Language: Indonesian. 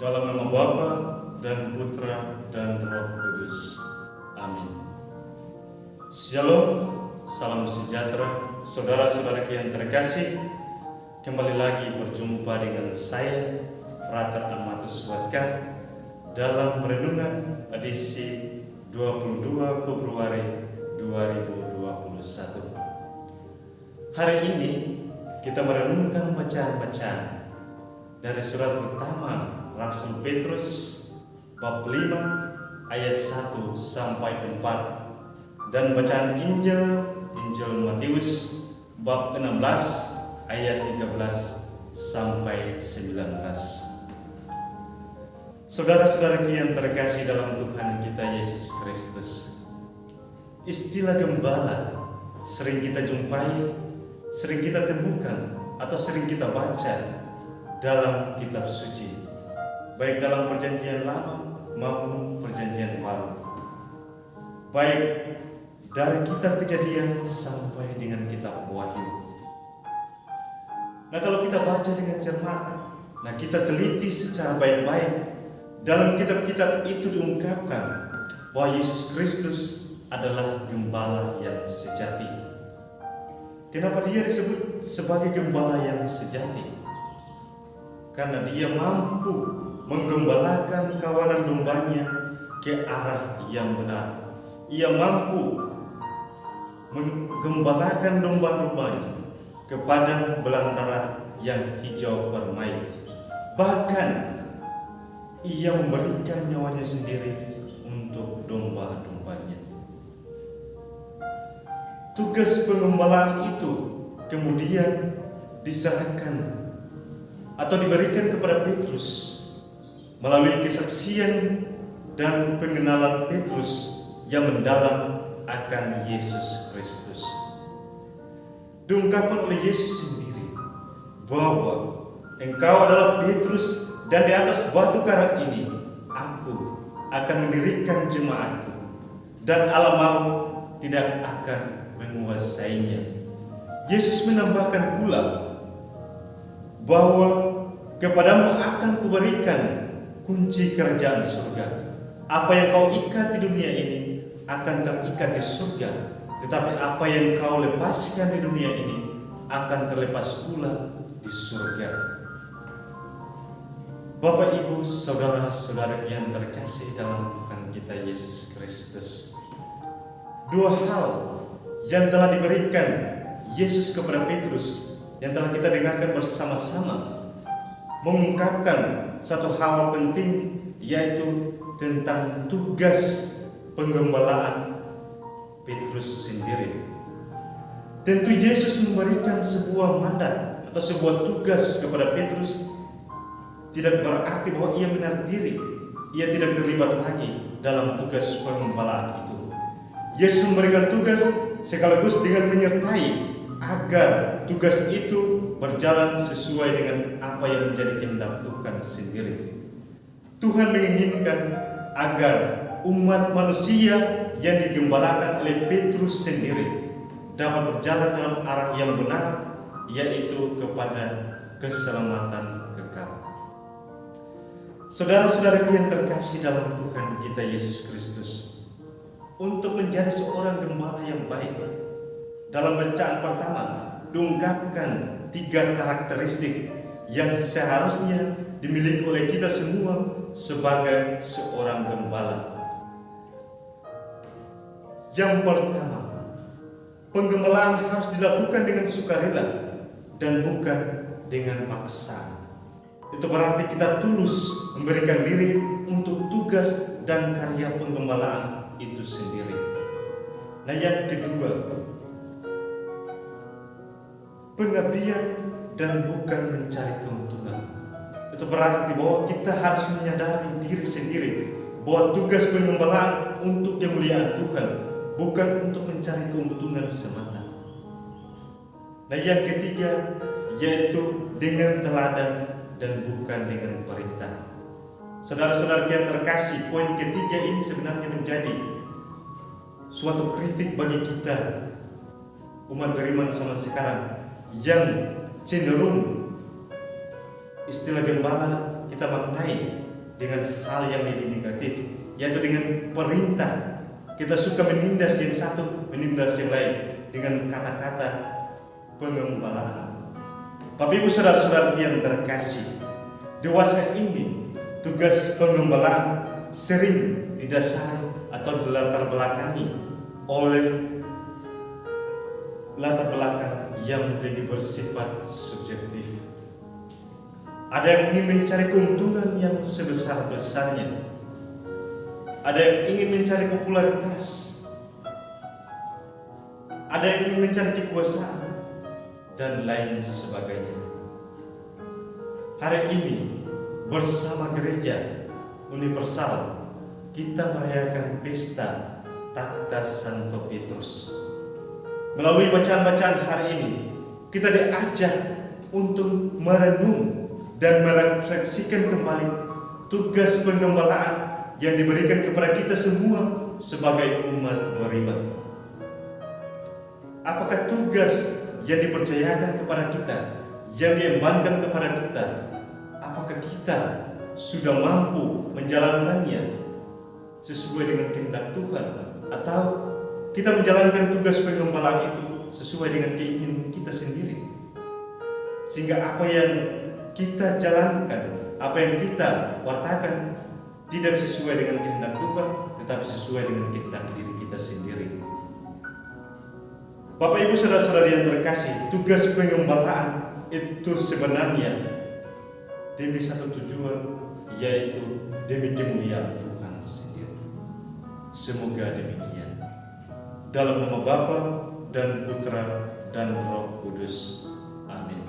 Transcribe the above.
Dalam nama Bapa dan Putra dan Roh Kudus. Amin. Shalom, salam sejahtera, saudara-saudara yang terkasih. Kembali lagi berjumpa dengan saya, Frater Amatus Wadka, dalam renungan edisi 22 Februari 2021. Hari ini kita merenungkan bacaan-bacaan dari surat pertama Rasul Petrus bab 5 ayat 1 sampai 4 dan bacaan Injil Matius bab 16 ayat 13 sampai 19. Saudara-saudara yang terkasih dalam Tuhan kita Yesus Kristus, istilah gembala sering kita jumpai, sering kita temukan, atau sering kita baca dalam kitab suci, baik dalam perjanjian lama maupun perjanjian baru, baik dari kitab Kejadian sampai dengan kitab Wahyu. Nah, kalau kita baca dengan cermat, nah kita teliti secara baik-baik, dalam kitab-kitab itu diungkapkan bahwa Yesus Kristus adalah gembala yang sejati. Kenapa dia disebut sebagai gembala yang sejati? Karena dia mampu menggembalakan kawanan dombanya ke arah yang benar. Ia mampu menggembalakan domba-dombanya ke padang belantara yang hijau permai. Bahkan ia memberikan nyawanya sendiri untuk domba-dombanya. Tugas pengembalaan itu kemudian diserahkan atau diberikan kepada Petrus melalui kesaksian dan pengenalan Petrus yang mendalam akan Yesus Kristus. Diungkapkan oleh Yesus sendiri bahwa engkau adalah Petrus, dan di atas batu karang ini aku akan mendirikan jemaatku, dan alam maut tidak akan menguasainya. Yesus menambahkan pula bahwa kepadamu akan kuberikan kunci kerajaan surga. Apa yang kau ikat di dunia ini akan terikat di surga, tetapi apa yang kau lepaskan di dunia ini akan terlepas pula di surga. Bapak, Ibu, saudara-saudara yang terkasih dalam Tuhan kita Yesus Kristus, dua hal yang telah diberikan Yesus kepada Petrus yang telah kita dengarkan bersama-sama mengungkapkan satu hal penting, yaitu tentang tugas penggembalaan Petrus sendiri. Tentu Yesus memberikan sebuah mandat atau sebuah tugas kepada Petrus, tidak berarti bahwa ia menarik diri, ia tidak terlibat lagi dalam tugas penggembalaan itu. Yesus memberikan tugas sekaligus dengan menyertai agar tugas itu berjalan sesuai dengan apa yang menjadi kehendak Tuhan sendiri. Tuhan menginginkan agar umat manusia yang digembalakan oleh Petrus sendiri dapat berjalan dalam arah yang benar, yaitu kepada keselamatan kekal. Saudara-saudara yang terkasih dalam Tuhan kita Yesus Kristus, untuk menjadi seorang gembala yang baik, dalam bacaan pertama diungkapkan 3 karakteristik yang seharusnya dimiliki oleh kita semua sebagai seorang gembala. Yang pertama, penggembalaan harus dilakukan dengan sukarela dan bukan dengan paksa. Itu berarti kita tulus memberikan diri untuk tugas dan karya penggembalaan itu sendiri. Nah, yang kedua, pengabdian dan bukan mencari keuntungan. Itu berarti bahwa kita harus menyadari diri sendiri bahwa tugas penggembalaan untuk kemuliaan Tuhan, bukan untuk mencari keuntungan semata. Nah, yang ketiga, yaitu dengan teladan dan bukan dengan perintah. Saudara-saudara yang terkasih, poin ketiga ini sebenarnya menjadi suatu kritik bagi kita umat beriman zaman sekarang yang cenderung istilah gembala kita maknai dengan hal yang lebih negatif, yaitu dengan perintah. Kita suka menindas yang satu, menindas yang lain dengan kata-kata pengembalaan. Bapak Ibu saudara-saudara yang terkasih, dewasa ini tugas pengembalaan sering didasari atau dilatar belakangi oleh latar belakang yang lebih bersifat subjektif. Ada yang ingin mencari keuntungan yang sebesar-besarnya, ada yang ingin mencari popularitas, ada yang ingin mencari kekuasaan, dan lain sebagainya. Hari ini bersama Gereja Universal kita merayakan pesta Takhta Santo Petrus. Melalui bacaan-bacaan hari ini kita diajak untuk merenung dan merefleksikan kembali tugas pengembalaan yang diberikan kepada kita semua sebagai umat beriman. Apakah tugas yang dipercayakan kepada kita, yang diembankan kepada kita, apakah kita sudah mampu menjalankannya sesuai dengan kehendak Tuhan, atau kita menjalankan tugas pengembalaan itu sesuai dengan keinginan kita sendiri, sehingga apa yang kita jalankan, apa yang kita wartakan tidak sesuai dengan kehendak Tuhan, tetapi sesuai dengan kehendak diri kita sendiri. Bapak Ibu saudara-saudari yang terkasih, tugas pengembalaan itu sebenarnya demi satu tujuan, yaitu demi kemuliaan Tuhan sendiri. Semoga demikian. Dalam nama Bapa dan Putra dan Roh Kudus. Amin.